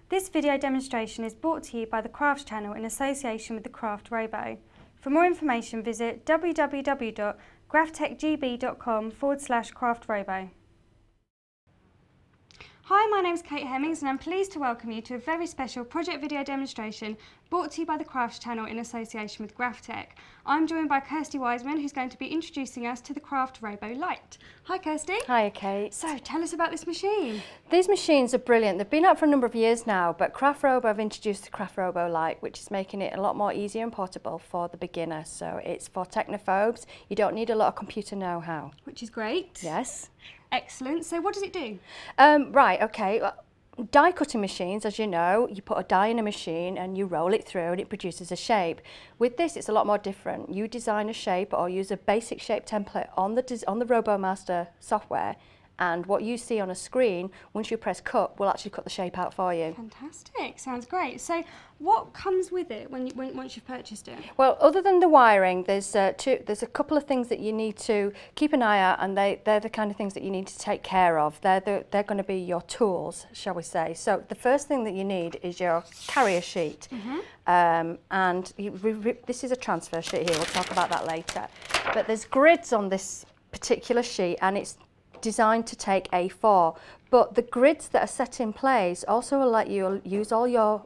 This video demonstration is brought to you by the Crafts channel in association with the Craft Robo. For more information visit www.graphtecgb.com/craftrobo. Hi, my name is Kate Hemmings and I'm pleased to welcome you to a very special project video demonstration brought to you by the Crafts channel in association with Graphtec. I'm joined by Kirsty Wiseman, who's going to be introducing us to the Craft ROBO Lite. Hi Kirsty. Hi Kate. So tell us about this machine. These machines are brilliant. They've been out for a number of years now, but Craft Robo have introduced the Craft ROBO Lite, which is making it a lot more easier and portable for the beginner. So it's for technophobes. You don't need a lot of computer know-how. Which is great. Yes. Excellent. So what does it do? Right, okay. Die cutting machines, as you know, you put a die in a machine and you roll it through and it produces a shape. With this, it's a lot more different. You design a shape or use a basic shape template on the RoboMaster software, and what you see on a screen, once you press cut, will actually cut the shape out for you. Fantastic, sounds great. So what comes with it once you've purchased it? Well, other than the wiring, there's a couple of things that you need to keep an eye out, and they're the kind of things that you need to take care of. They're going to be your tools, shall we say. So the first thing that you need is your carrier sheet. And this is a transfer sheet here, we'll talk about that later. But there's grids on this particular sheet and it's designed to take A4, but the grids that are set in place also will let you use all your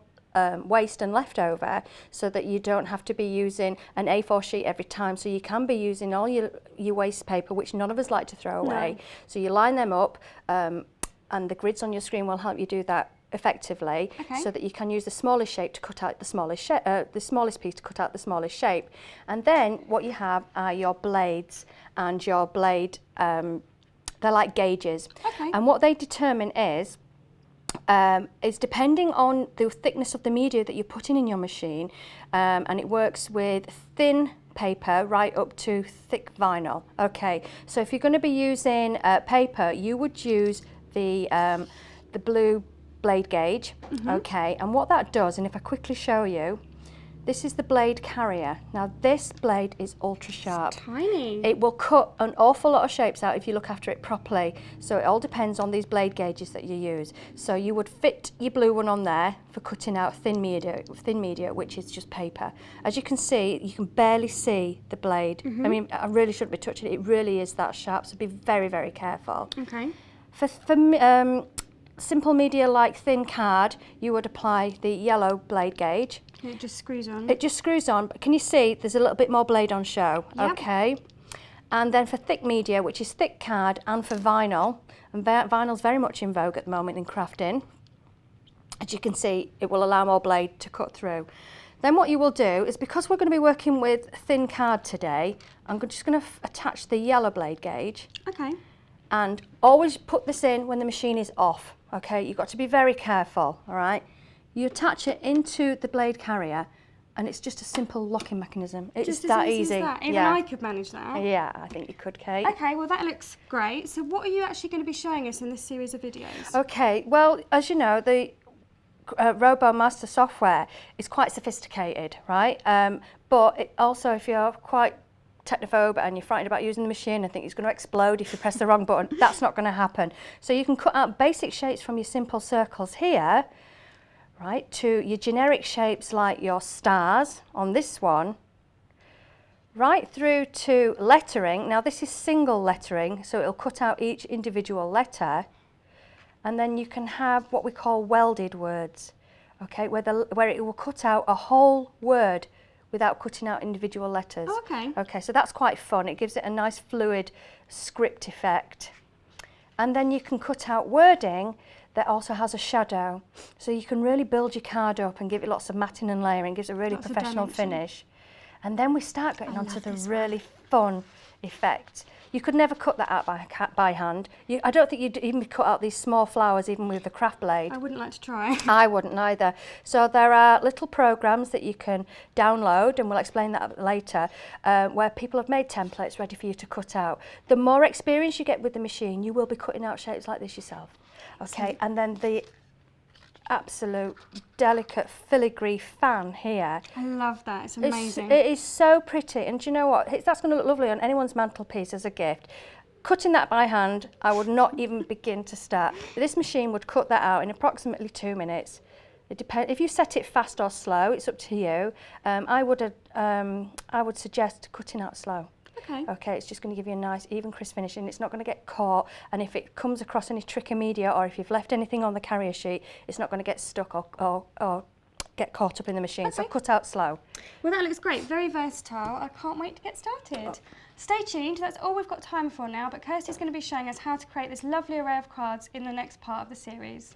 waste and leftover, so that you don't have to be using an A4 sheet every time. So you can be using all your waste paper, which none of us like to throw away. So you line them up, and the grids on your screen will help you do that effectively, so that you can use the smallest shape to cut out the smallest piece to cut out the smallest shape. And then what you have are your blades, and your blade they're like gauges, and what they determine is depending on the thickness of the media that you're putting in your machine, and it works with thin paper right up to thick vinyl. Okay, so if you're going to be using paper, you would use the blue blade gauge. Okay, and what that does, and if I quickly show you, this is the blade carrier. Now this blade is ultra sharp. It's tiny. It will cut an awful lot of shapes out if you look after it properly. So it all depends on these blade gauges that you use. So you would fit your blue one on there for cutting out thin media, which is just paper. As you can see, you can barely see the blade. I mean, I really shouldn't be touching it. It really is that sharp, so be very, very careful. Okay. For simple media like thin card, you would apply the yellow blade gauge. It just screws on. It just screws on, but can you see there's a little bit more blade on show? Yep. Okay. And then for thick media, which is thick card, and for vinyl, and vinyl's very much in vogue at the moment in crafting, as you can see, it will allow more blade to cut through. Then what you will do is, because we're going to be working with thin card today, I'm just going to attach the yellow blade gauge. Okay. And always put this in when the machine is off. Okay, you've got to be very careful, all right? You attach it into the blade carrier, and it's just a simple locking mechanism. It's just that as easy. As that. Even I could manage that. Yeah, I think you could, Kate. Okay, well that looks great. So what are you actually going to be showing us in this series of videos? Okay, well, as you know, the RoboMaster software is quite sophisticated, right? But it also, if you're quite technophobe and you're frightened about using the machine and think it's going to explode if you press the wrong button, that's not going to happen. So you can cut out basic shapes from your simple circles here, right, to your generic shapes like your stars on this one, right through to lettering. Now this is single lettering, so it'll cut out each individual letter, and then you can have what we call welded words, okay, where it will cut out a whole word without cutting out individual letters. Oh, okay. Okay, so that's quite fun. It gives it a nice fluid script effect. And then you can cut out wording that also has a shadow. So you can really build your card up and give it lots of matting and layering. It gives a really professional finish. And then we start getting onto the really fun effect. You could never cut that out by hand. I don't think you'd even cut out these small flowers even with the craft blade. I wouldn't like to try. I wouldn't either. So there are little programs that you can download, and we'll explain that later, where people have made templates ready for you to cut out. The more experience you get with the machine, you will be cutting out shapes like this yourself. Okay, and then the absolute delicate filigree fan here. I love that, it's amazing. It is so pretty, and do you know what? That's going to look lovely on anyone's mantelpiece as a gift. Cutting that by hand, I would not even begin to start. This machine would cut that out in approximately 2 minutes. It depends. If you set it fast or slow, it's up to you. I would suggest cutting out slow. Okay. Okay, it's just going to give you a nice even crisp finish, and it's not going to get caught, and if it comes across any tricky media or if you've left anything on the carrier sheet, it's not going to get stuck or get caught up in the machine. So Okay. cut out slow. Well, that looks great. Very versatile. I can't wait to get started. Stay tuned. That's all we've got time for now, but Kirsty's going to be showing us how to create this lovely array of cards in the next part of the series.